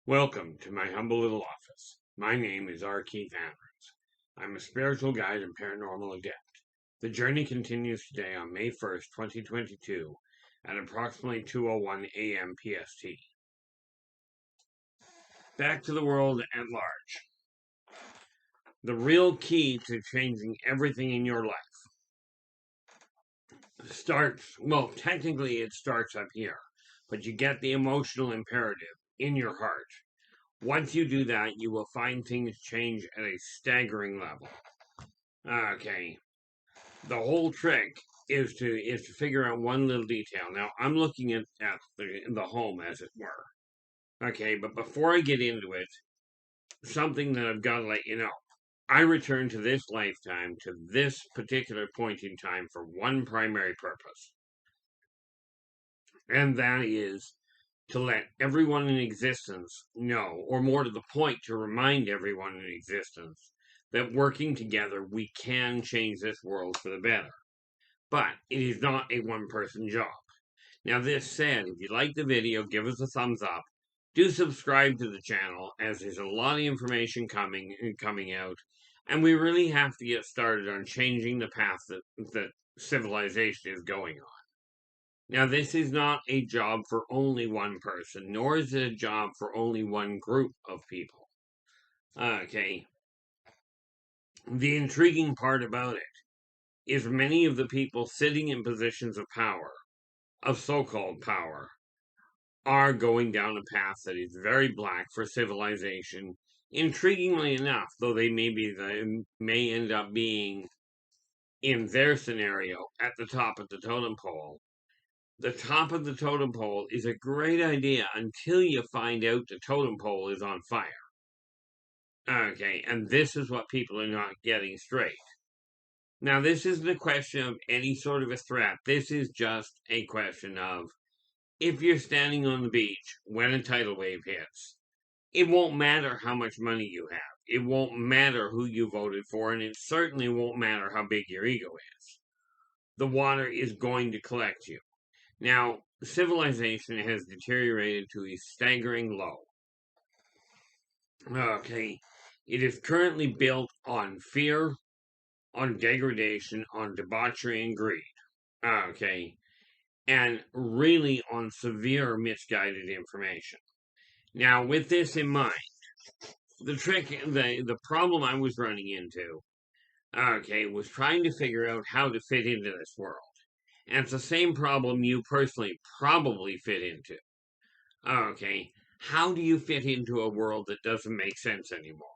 Welcome to my humble little office. My name is R. Keith Andrews. I'm a spiritual guide and paranormal adept. The journey continues today on May 1st, 2022 at approximately 2:01 a.m. PST. Back to the world at large. The real key to changing everything in your life technically it starts up here, but you get the emotional imperative in your heart. Once you do that, you will find things change at a staggering level. Okay. The whole trick is to figure out one little detail. Now, I'm looking at the home, as it were. Okay, but before I get into it, something that I've got to let you know. I returned to this lifetime, to this particular point in time, for one primary purpose. And that is to let everyone in existence know, or more to the point, to remind everyone in existence that working together we can change this world for the better. But it is not a one-person job. Now, this said, if you like the video, give us a thumbs up. Do subscribe to the channel, as there's a lot of information coming out, and we really have to get started on changing the path that civilization is going on. Now, this is not a job for only one person, nor is it a job for only one group of people. Okay. The intriguing part about it is many of the people sitting in positions of power, of so-called power, are going down a path that is very black for civilization. Intriguingly enough, though they may end up being, in their scenario, at the top of the totem pole. The top of the totem pole is a great idea until you find out the totem pole is on fire. Okay, and this is what people are not getting straight. Now, this isn't a question of any sort of a threat. This is just a question of, if you're standing on the beach when a tidal wave hits, it won't matter how much money you have. It won't matter who you voted for, and it certainly won't matter how big your ego is. The water is going to collect you. Now, civilization has deteriorated to a staggering low. Okay, it is currently built on fear, on degradation, on debauchery and greed. Okay, and really on severe misguided information. Now, with this in mind, the problem I was running into, okay, was trying to figure out how to fit into this world. And it's the same problem you personally probably fit into. Okay, how do you fit into a world that doesn't make sense anymore?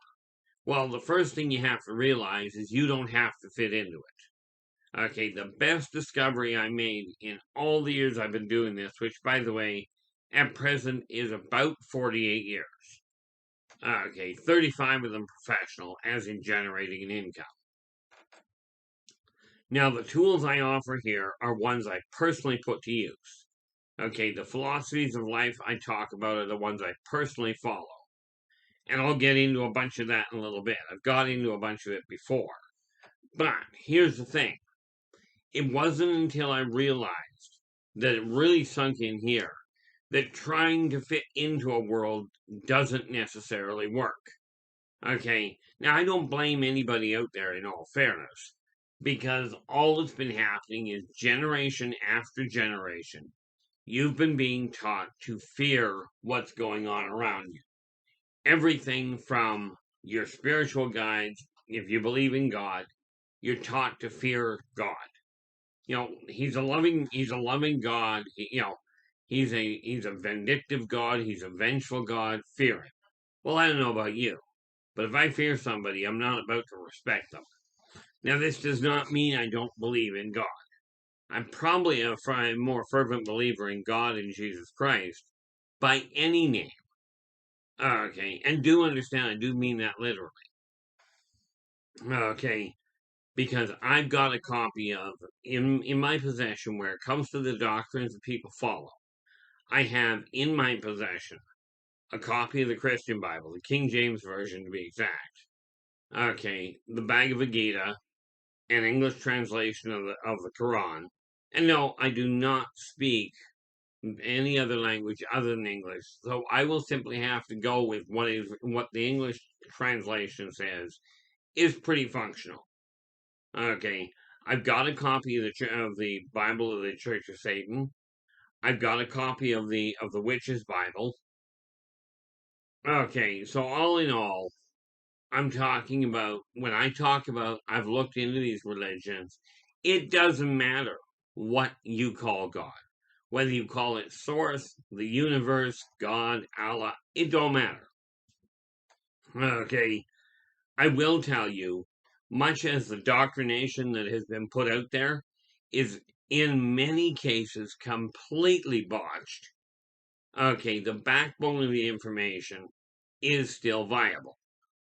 Well, the first thing you have to realize is you don't have to fit into it. Okay, the best discovery I made in all the years I've been doing this, which, by the way, at present is about 48 years. Okay, 35 of them professional, as in generating an income. Now, the tools I offer here are ones I personally put to use. Okay, the philosophies of life I talk about are the ones I personally follow. And I'll get into a bunch of that in a little bit. I've got into a bunch of it before. But here's the thing. It wasn't until I realized that it really sunk in here that trying to fit into a world doesn't necessarily work. Okay, now I don't blame anybody out there, in all fairness, because all that's been happening is generation after generation. You've been being taught to fear what's going on around you. Everything from your spiritual guides, if you believe in God, you're taught to fear God. You know, he's a loving God. He's a vindictive God. He's a vengeful God. Fear him. Well, I don't know about you, but if I fear somebody, I'm not about to respect them. Now, this does not mean I don't believe in God. I'm probably a more fervent believer in God and Jesus Christ by any name. Okay, and do understand, I do mean that literally. Okay, because I've got a copy of, in my possession, where it comes to the doctrines that people follow. I have in my possession a copy of the Christian Bible, the King James Version to be exact. Okay, the Bhagavad Gita, an English translation of the Quran. And no, I do not speak any other language other than English. So I will simply have to go with what the English translation says is pretty functional. Okay, I've got a copy of the Bible of the Church of Satan. I've got a copy of the Witch's Bible. Okay, so all in all, when I talk about I've looked into these religions, it doesn't matter what you call God. Whether you call it Source, the universe, God, Allah, it don't matter. Okay, I will tell you, much as the doctrination that has been put out there is in many cases completely botched. Okay, the backbone of the information is still viable.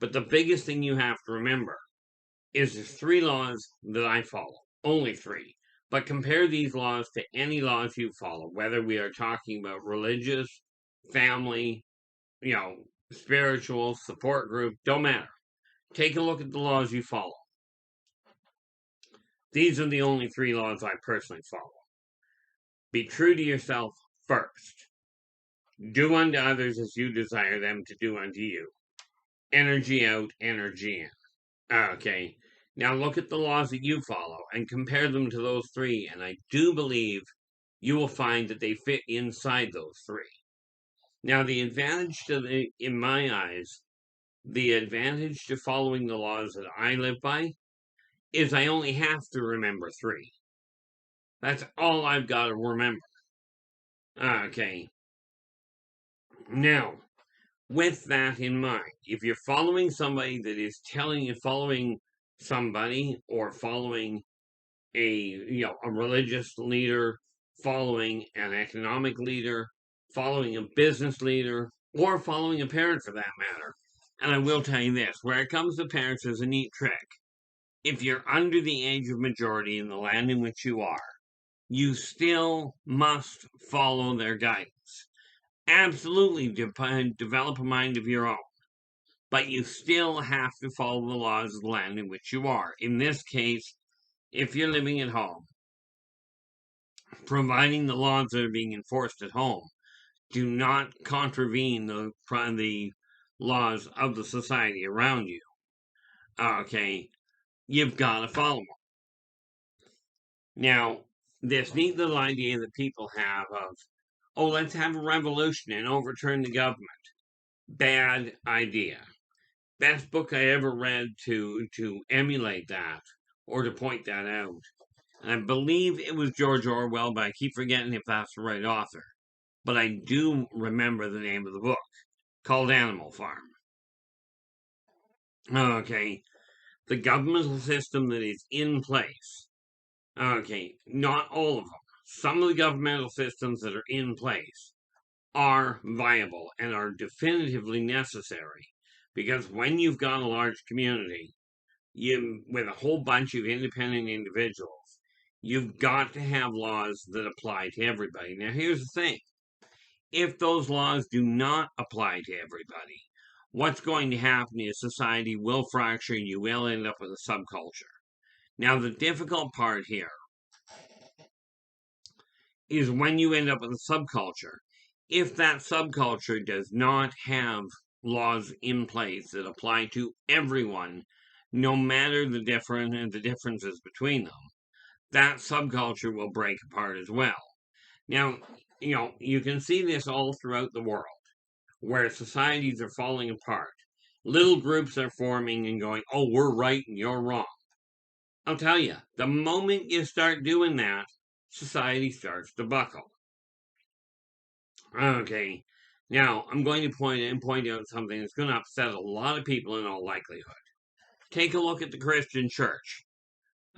But the biggest thing you have to remember is the 3 laws that I follow. Only 3. But compare these laws to any laws you follow, whether we are talking about religious, family, spiritual, support group, don't matter. Take a look at the laws you follow. These are the only 3 laws I personally follow. Be true to yourself first. Do unto others as you desire them to do unto you. Energy out, energy in. Okay. Now look at the laws that you follow and compare them to those 3, and I do believe you will find that they fit inside those 3. Now the advantage in my eyes, the advantage to following the laws that I live by is I only have to remember 3. That's all I've got to remember. Okay. Now, with that in mind, if you're following somebody that is following somebody or following a religious leader, following an economic leader, following a business leader, or following a parent for that matter. And I will tell you this, where it comes to parents, there's a neat trick. If you're under the age of majority in the land in which you are, you still must follow their guidance. Absolutely develop a mind of your own. But you still have to follow the laws of the land in which you are. In this case, if you're living at home, providing the laws that are being enforced at home do not contravene the laws of the society around you, okay, you've got to follow them. Now, this neat little idea that people have of, oh, let's have a revolution and overturn the government. Bad idea. Best book I ever read to emulate that or to point that out. And I believe it was George Orwell, but I keep forgetting if that's the right author. But I do remember the name of the book, called Animal Farm. Okay, the governmental system that is in place. Okay, not all of them. Some of the governmental systems that are in place are viable and are definitively necessary. Because when you've got a large community, with a whole bunch of independent individuals, you've got to have laws that apply to everybody. Now, here's the thing. If those laws do not apply to everybody, what's going to happen is society will fracture and you will end up with a subculture. Now, the difficult part here is when you end up with a subculture, if that subculture does not have laws in place that apply to everyone, no matter the differences between them, that subculture will break apart as well. Now, you can see this all throughout the world, where societies are falling apart. Little groups are forming and going, oh, we're right and you're wrong. I'll tell you, the moment you start doing that, society starts to buckle. Okay, now I'm going to point out something that's going to upset a lot of people in all likelihood. Take a look at the Christian church.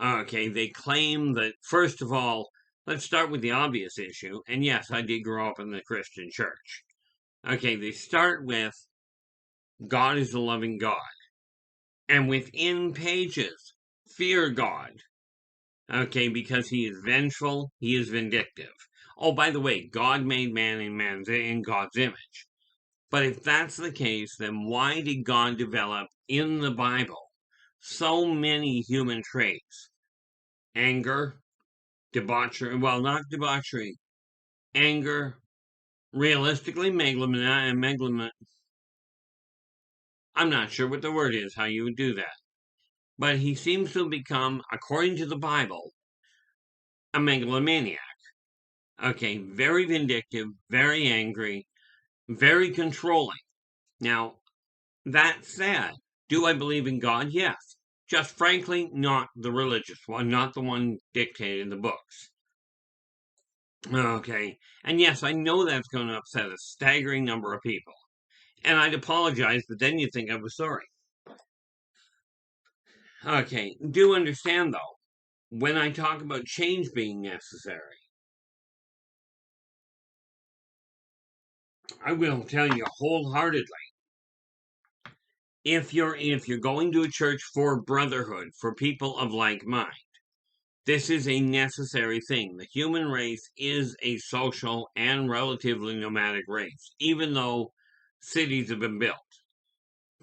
Okay, they claim that, first of all, let's start with the obvious issue. And yes, I did grow up in the Christian church. Okay, they start with God is a loving God. And within pages, fear God. Okay, because he is vengeful, he is vindictive. Oh, by the way, God made man in God's image. But if that's the case, then why did God develop in the Bible so many human traits? Anger, debauchery, well, not debauchery, anger, realistically, I'm not sure what the word is, how you would do that. But he seems to have become, according to the Bible, a megalomaniac. Okay, very vindictive, very angry, very controlling. Now, that said, do I believe in God? Yes. Just frankly, not the religious one, not the one dictated in the books. Okay, and yes, I know that's going to upset a staggering number of people. And I'd apologize, but then you'd think I was sorry. Okay, do understand though, when I talk about change being necessary, I will tell you wholeheartedly, if you're going to a church for brotherhood, for people of like mind, this is a necessary thing. The human race is a social and relatively nomadic race, even though cities have been built.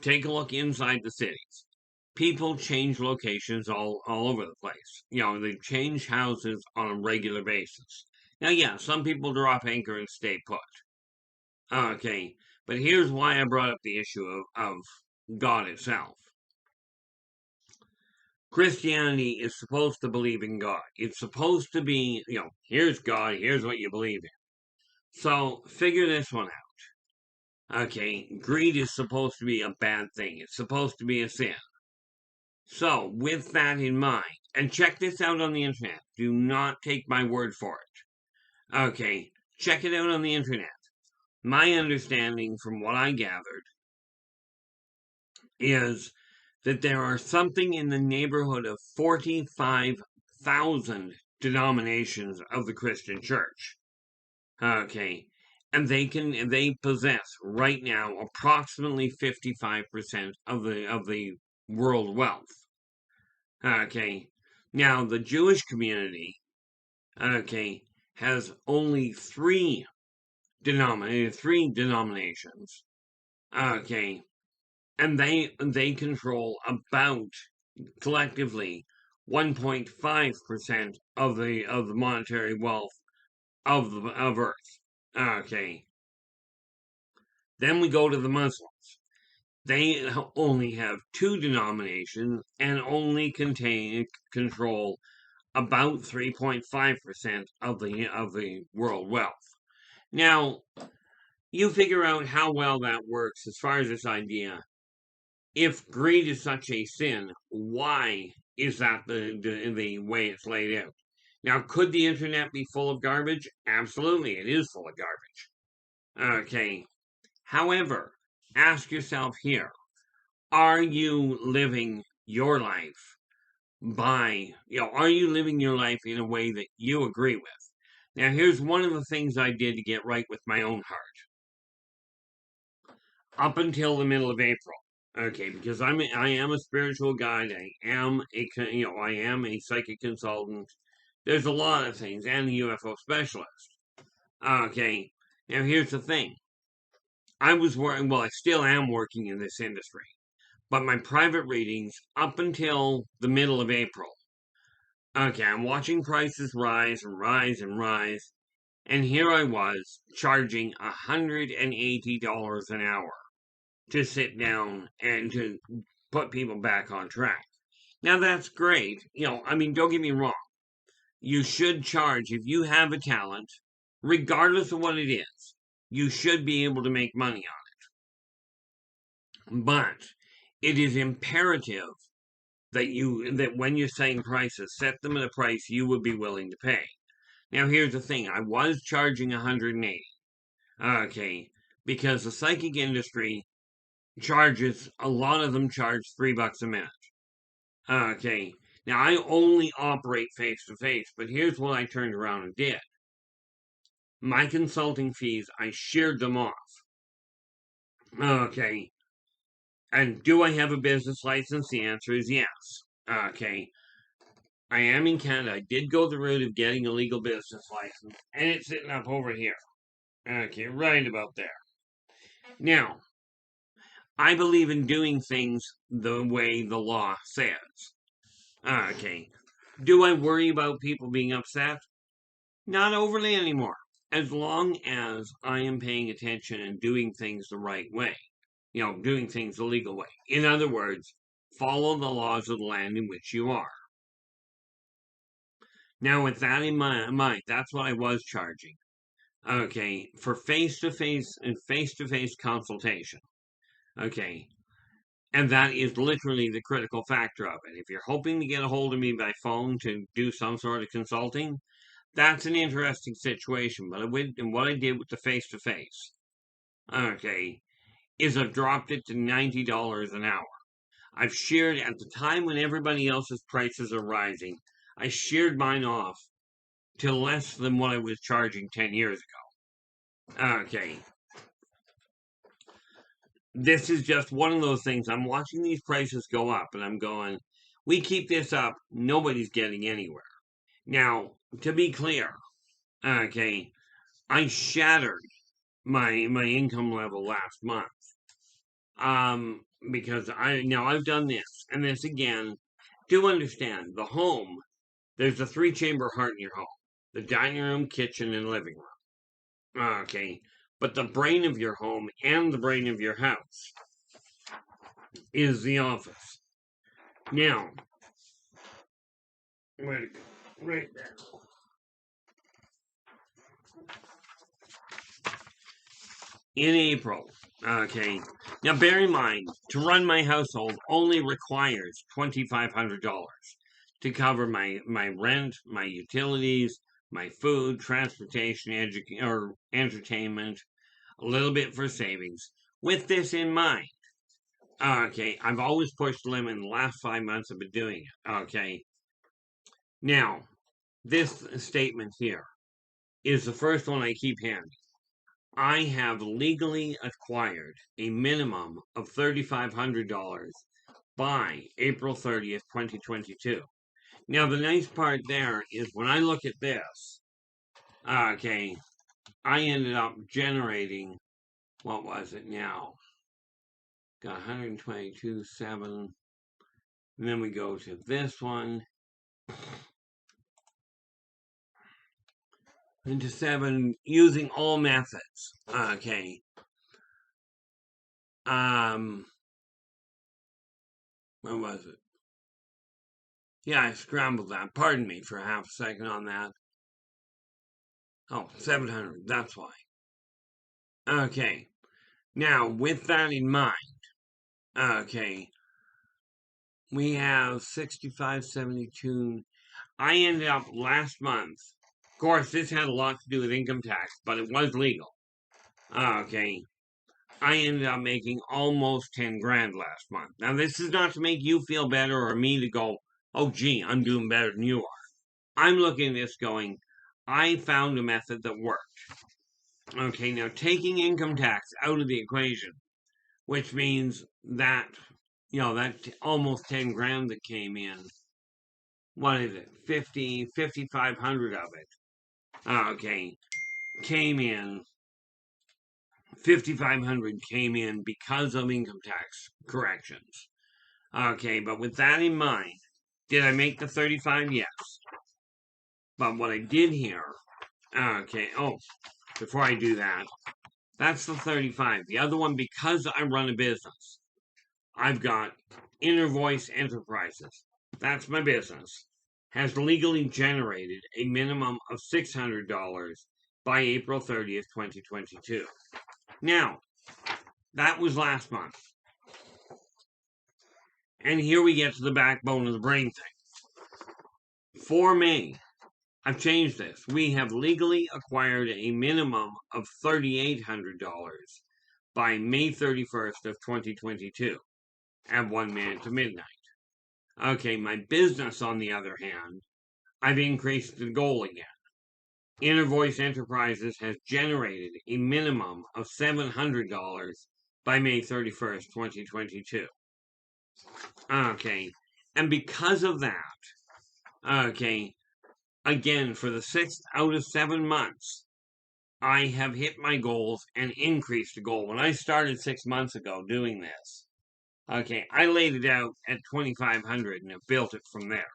Take a look inside the cities. People change locations all over the place. They change houses on a regular basis. Now, yeah, some people drop anchor and stay put. Okay, but here's why I brought up the issue of God itself. Christianity is supposed to believe in God. It's supposed to be, here's God, here's what you believe in. So figure this one out. Okay, greed is supposed to be a bad thing. It's supposed to be a sin. So with that in mind, and check this out on the internet. Do not take my word for it. Okay, check it out on the internet. My understanding from what I gathered is that there are something in the neighborhood of 45,000 denominations of the Christian church. Okay. And they possess right now approximately 55% of the world wealth. Okay. Now the Jewish community, okay, has only three denominations. Okay. And they control about collectively 1.5% of the monetary wealth of Earth. Okay. Then we go to the Muslims. They only have two denominations and only control about 3.5% of the world wealth. Now, you figure out how well that works as far as this idea. If greed is such a sin, why is that the way it's laid out? Now, could the internet be full of garbage? Absolutely, it is full of garbage. Okay. However, ask yourself here, are you living your life are you living your life in a way that you agree with? Now, here's one of the things I did to get right with my own heart. Up until the middle of April, okay, because I am a spiritual guide, I am a psychic consultant. There's a lot of things, and a UFO specialist. Okay, now here's the thing. I was working, well, I still am working in this industry, but my private readings up until the middle of April. Okay, I'm watching prices rise and rise and rise, and here I was charging $180 an hour to sit down and to put people back on track. Now that's great. Don't get me wrong. You should charge if you have a talent, regardless of what it is. You should be able to make money on it. But it is imperative that when you're setting prices, set them at a price you would be willing to pay. Now here's the thing, I was charging 180. Okay, because the psychic industry a lot of them charge $3 a minute. Okay, now I only operate face to face, but here's what I turned around and did. My consulting fees, I sheared them off. Okay, and do I have a business license? The answer is yes. Okay, I am in Canada. I did go the route of getting a legal business license, and it's sitting up over here. Okay, right about there. Now, I believe in doing things the way the law says. Okay, do I worry about people being upset? Not overly anymore. as long as I am paying attention and doing things the right way, doing things the legal way. In other words, follow the laws of the land in which you are. Now, with that in mind, that's what I was charging. Okay, for face-to-face and face-to-face consultation. Okay, and that is literally the critical factor of it. If you're hoping to get a hold of me by phone to do some sort of consulting, that's an interesting situation. But what I did with the face-to-face, okay, is I've dropped it to $90 an hour. I've sheared at the time when everybody else's prices are rising. I sheared mine off to less than what I was charging 10 years ago. Okay. This is just one of those things. I'm watching these prices go up and I'm going, we keep this up, nobody's getting anywhere. Now, to be clear, okay, I shattered my income level last month. Because I've done this and this again. Do understand the home, there's a 3-chamber heart in your home. The dining room, kitchen, and living room. Okay. But the brain of your home and the brain of your house is the office. Now, where'd it go? Right there. In April. Okay. Now, bear in mind, to run my household only requires $2,500 to cover my rent, my utilities, my food, transportation, entertainment, a little bit for savings. With this in mind, okay, I've always pushed the limit in the last 5 months I've been doing it. Okay. Now, this statement here is the first one I keep handing. I have legally acquired a minimum of $3,500 by April 30th, 2022. Now, the nice part there is when I look at this, okay, I ended up generating, what was it now? Got 122.7. And then we go to this one. Into 7 using all methods. Okay. Where was it? Yeah, I scrambled that. Pardon me for half a second on that. Oh, 700. That's why. Okay. Now, with that in mind, okay, we have 65.72. I ended up last month. Of course, this had a lot to do with income tax, but it was legal. Okay. I ended up making almost 10 grand last month. Now, this is not to make you feel better or me to go, oh, gee, I'm doing better than you are. I'm looking at this going, I found a method that worked. Okay, now taking income tax out of the equation, which means that, that almost 10 grand that came in, what is it, 5,500 of it, okay, came in 5,500 came in because of income tax corrections. Okay, but with that in mind, did I make the 35? Yes. But what I did here, okay, before I do that, that's the 35. The other one, because I run a business, I've got Inner Voice Enterprises. That's my business. Has legally generated a minimum of $600 by April 30th, 2022. Now, that was last month. And here we get to the backbone of the brain thing. For May, I've changed this. We have legally acquired a minimum of $3,800 by May 31st of 2022 at 1 minute to midnight. Okay, my business, on the other hand, I've increased the goal again. Inner Voice Enterprises has generated a minimum of $700 by May 31st, 2022. Okay, and because of that, okay, again, for the 6th out of 7 months, I have hit my goals and increased the goal. When I started 6 months ago doing this, okay, I laid it out at 2,500 and have built it from there.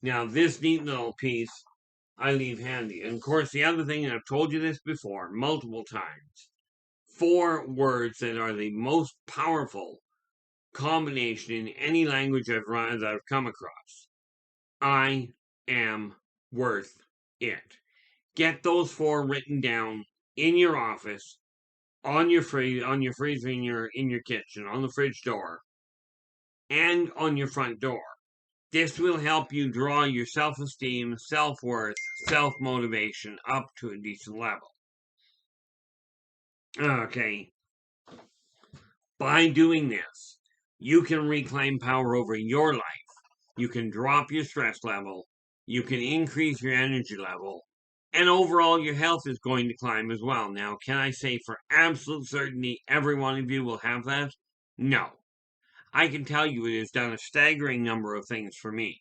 Now, this neat little piece I leave handy. And of course, the other thing, and I've told you this before multiple times, 4 words that are the most powerful combination in any language that I've come across. I am worth it. Get those 4 written down in your office, on your freezer in your kitchen, on the fridge door, and on your front door. This will help you draw your self-esteem, self-worth, self-motivation up to a decent level. Okay. By doing this, you can reclaim power over your life. You can drop your stress level. You can increase your energy level. And overall, your health is going to climb as well. Now, can I say for absolute certainty every one of you will have that? No. I can tell you it has done a staggering number of things for me.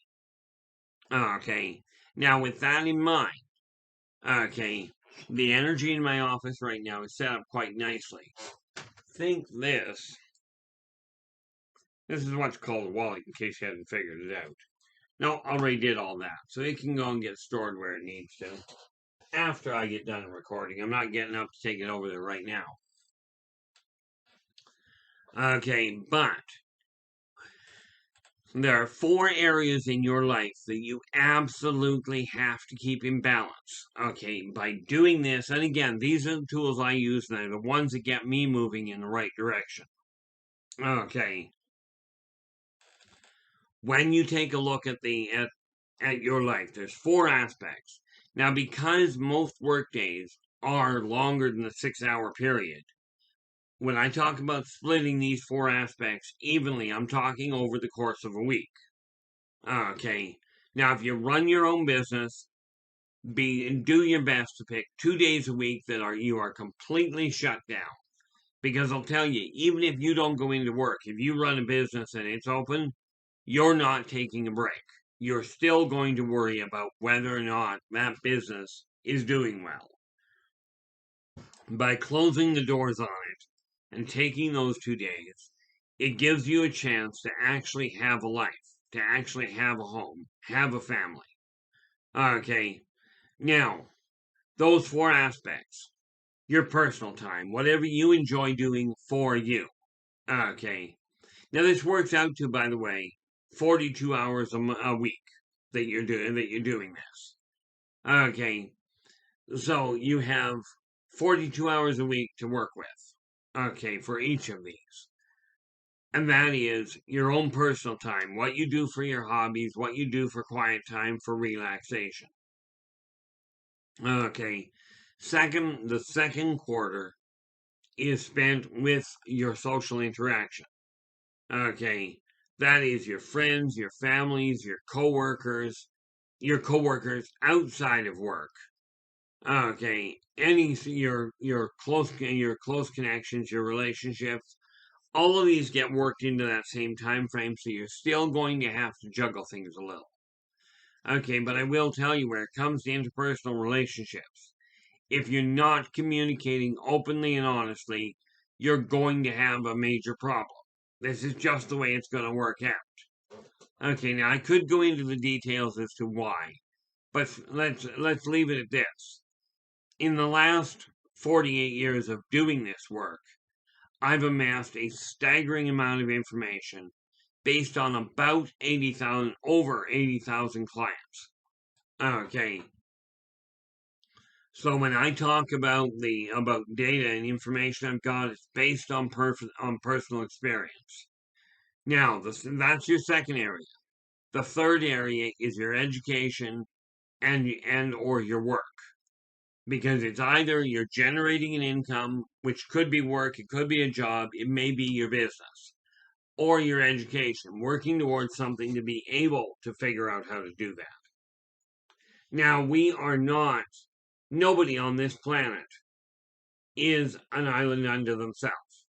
Okay. Now, with that in mind, okay, the energy in my office right now is set up quite nicely. Think this. This is what's called a wallet, in case you hadn't figured it out. No, I already did all that. So it can go and get stored where it needs to. After I get done recording. I'm not getting up to take it over there right now. Okay, but there are 4 areas in your life that you absolutely have to keep in balance. Okay, by doing this, and again, these are the tools I use, and they're the ones that get me moving in the right direction. Okay. When you take a look at your life, there's 4 aspects. Now, because most workdays are longer than the 6-hour period, when I talk about splitting these 4 aspects evenly, I'm talking over the course of a week. Okay. Now, if you run your own business, do your best to pick 2 days a week that you are completely shut down. Because I'll tell you, even if you don't go into work, if you run a business and it's open, you're not taking a break. You're still going to worry about whether or not that business is doing well. By closing the doors on it and taking those 2 days, it gives you a chance to actually have a life, to actually have a home, have a family. Okay, now, those 4 aspects, your personal time, whatever you enjoy doing for you. Okay, now this works out to, by the way, 42 hours a week that you're doing this. Okay, so you have 42 hours a week to work with. Okay, for each of these. And that is your own personal time, what you do for your hobbies, what you do for quiet time, for relaxation. Okay, the second quarter is spent with your social interaction. Okay, that is your friends, your families, your coworkers outside of work. Okay, your close connections, your relationships, all of these get worked into that same time frame, so you're still going to have to juggle things a little. Okay, but I will tell you, where it comes to interpersonal relationships, if you're not communicating openly and honestly, you're going to have a major problem. This is just the way it's going to work out. Okay, now I could go into the details as to why, but let's leave it at this. In the last 48 years of doing this work, I've amassed a staggering amount of information based on about over 80,000 clients. Okay. So when I talk about data and information I've got, it's based on personal experience. Now, that's your second area. The third area is your education and or your work. Because it's either you're generating an income, which could be work, it could be a job, it may be your business, or your education, working towards something to be able to figure out how to do that. Now, nobody on this planet is an island unto themselves.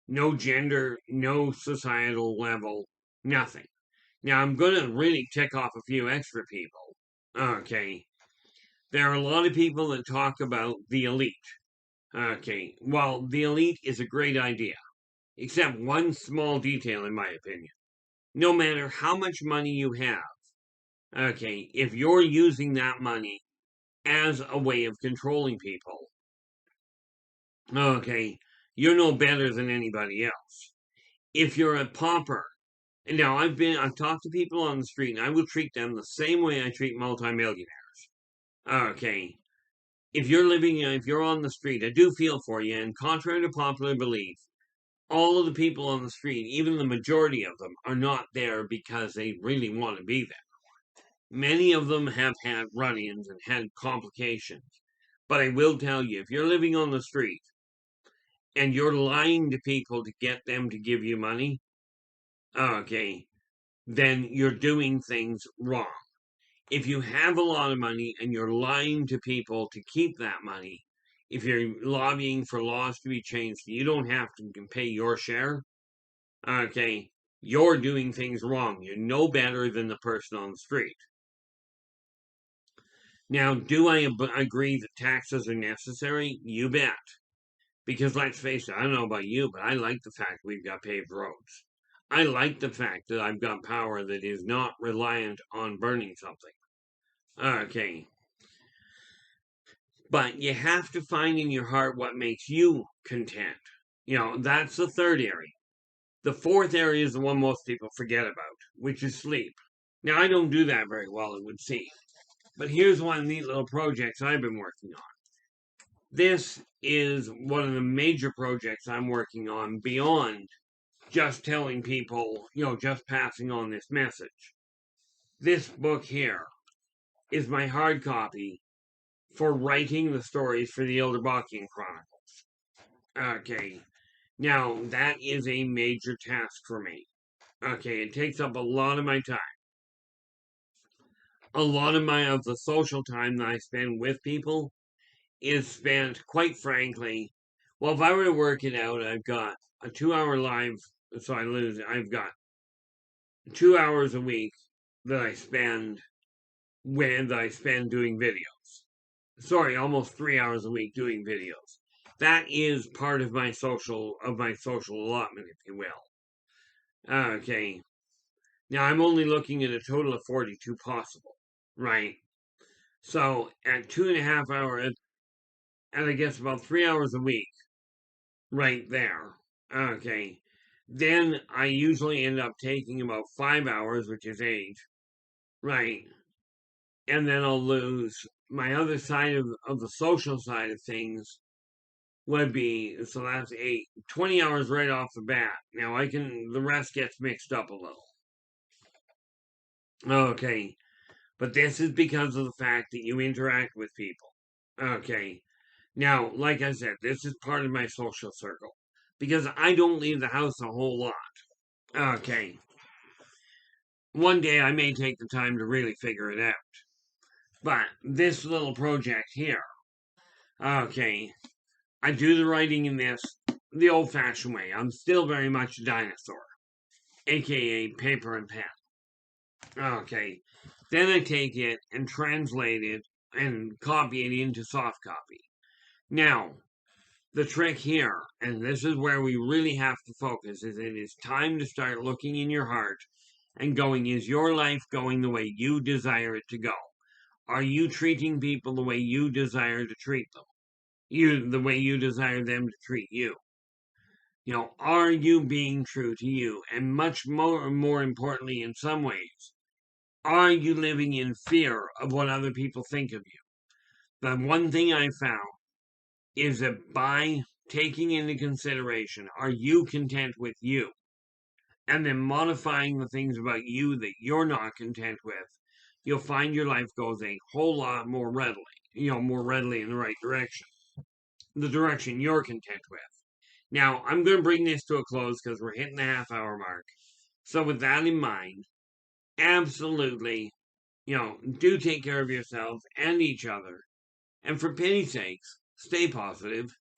No gender, no societal level, nothing. Now, I'm going to really tick off a few extra people. Okay. There are a lot of people that talk about the elite. Okay, well, the elite is a great idea, except one small detail, in my opinion. No matter how much money you have, okay, if you're using that money as a way of controlling people. Okay, you're no better than anybody else. If you're a pauper, and now I've talked to people on the street, and I will treat them the same way I treat multimillionaires. Okay, if you're on the street, I do feel for you, and contrary to popular belief, all of the people on the street, even the majority of them, are not there because they really want to be there. Many of them have had run-ins and had complications. But I will tell you, if you're living on the street and you're lying to people to get them to give you money, okay, then you're doing things wrong. If you have a lot of money and you're lying to people to keep that money, if you're lobbying for laws to be changed, you don't have to pay your share, okay, you're doing things wrong. You're no better than the person on the street. Now, do I agree that taxes are necessary? You bet. Because let's face it, I don't know about you, but I like the fact we've got paved roads. I like the fact that I've got power that is not reliant on burning something. Okay. But you have to find in your heart what makes you content. That's the third area. The fourth area is the one most people forget about, which is sleep. Now, I don't do that very well, it would seem. But here's one of the neat little projects I've been working on. This is one of the major projects I'm working on beyond just telling people, just passing on this message. This book here is my hard copy for writing the stories for the Yldrbacian Chronicles. Okay, now that is a major task for me. Okay, it takes up a lot of my time. A lot of the social time that I spend with people is spent, quite frankly, well, if I were to work it out, I've got a 2-hour live, so I've got 2 hours a week that I spend doing videos. Sorry, almost 3 hours a week doing videos. That is part of my social allotment, if you will. Okay. Now I'm only looking at a total of 42 possible, right? So at 2.5 hours, and I guess about 3 hours a week, right there. Okay. Then I usually end up taking about 5 hours, which is 8, right? And then I'll lose my other side of the social side of things would be, so that's 20 hours right off the bat. Now the rest gets mixed up a little. Okay. But this is because of the fact that you interact with people. Okay. Now, like I said, this is part of my social circle because I don't leave the house a whole lot. Okay. One day I may take the time to really figure it out. But this little project here, okay, I do the writing in this the old fashioned way. I'm still very much a dinosaur, aka paper and pen. Okay. Then I take it and translate it and copy it into soft copy. Now, the trick here, and this is where we really have to focus, is it is time to start looking in your heart and going, is your life going the way you desire it to go? Are you treating people the way you desire to treat them? The way you desire them to treat you? Are you being true to you? And much more importantly, in some ways, are you living in fear of what other people think of you? The one thing I found is that by taking into consideration, are you content with you? And then modifying the things about you that you're not content with, you'll find your life goes a whole lot more readily, more readily in the right direction, the direction you're content with. Now, I'm going to bring this to a close because we're hitting the half-hour mark. So with that in mind, absolutely, do take care of yourselves and each other. And for pity's sakes, stay positive.